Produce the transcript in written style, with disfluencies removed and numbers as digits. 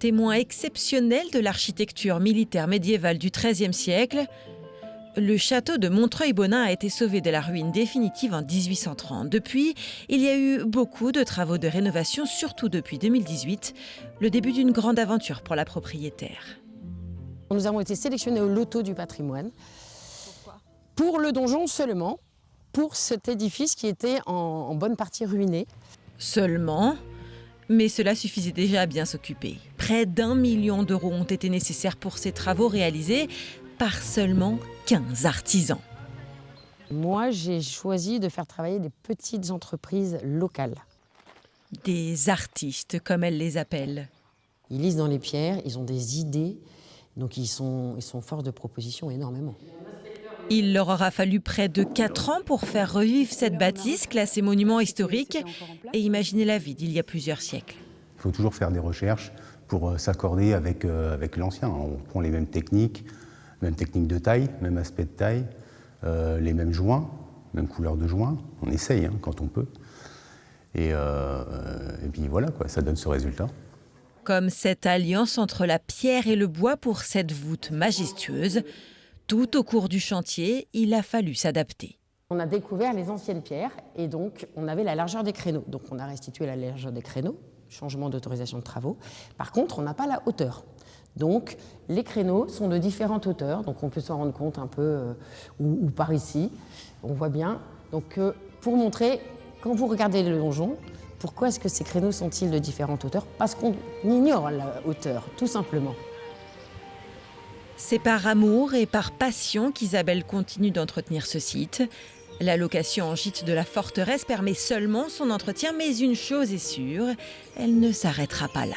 témoin exceptionnel de l'architecture militaire médiévale du XIIIe siècle, le château de Montreuil-Bonin a été sauvé de la ruine définitive en 1830. Depuis, il y a eu beaucoup de travaux de rénovation, surtout depuis 2018, le début d'une grande aventure pour la propriétaire. Nous avons été sélectionnés au loto du patrimoine. Pourquoi ? Pour le donjon seulement, pour cet édifice qui était en bonne partie ruiné. Seulement ? Mais cela suffisait déjà à bien s'occuper. Près d'1 million d'euros ont été nécessaires pour ces travaux réalisés par seulement 15 artisans. Moi, j'ai choisi de faire travailler des petites entreprises locales. Des artistes, comme elles les appellent. Ils lisent dans les pierres, ils ont des idées, donc ils sont force de proposition énormément. Il leur aura fallu près de 4 ans pour faire revivre cette bâtisse classée monument historique et imaginer la vie d'il y a plusieurs siècles. Il faut toujours faire des recherches pour s'accorder avec l'ancien. On prend les mêmes techniques de taille, même aspect de taille, les mêmes joints, même couleur de joints. On essaye quand on peut. Et puis voilà, ça donne ce résultat. Comme cette alliance entre la pierre et le bois pour cette voûte majestueuse. Tout au cours du chantier, il a fallu s'adapter. On a découvert les anciennes pierres et donc on avait la largeur des créneaux. Donc on a restitué la largeur des créneaux, changement d'autorisation de travaux. Par contre, on n'a pas la hauteur. Donc les créneaux sont de différentes hauteurs, donc on peut s'en rendre compte un peu, ou par ici, on voit bien. Donc pour montrer, quand vous regardez le donjon, pourquoi est-ce que ces créneaux sont-ils de différentes hauteurs? Parce qu'on ignore la hauteur, tout simplement. C'est par amour et par passion qu'Isabelle continue d'entretenir ce site. La location en gîte de la forteresse permet seulement son entretien, mais une chose est sûre, elle ne s'arrêtera pas là.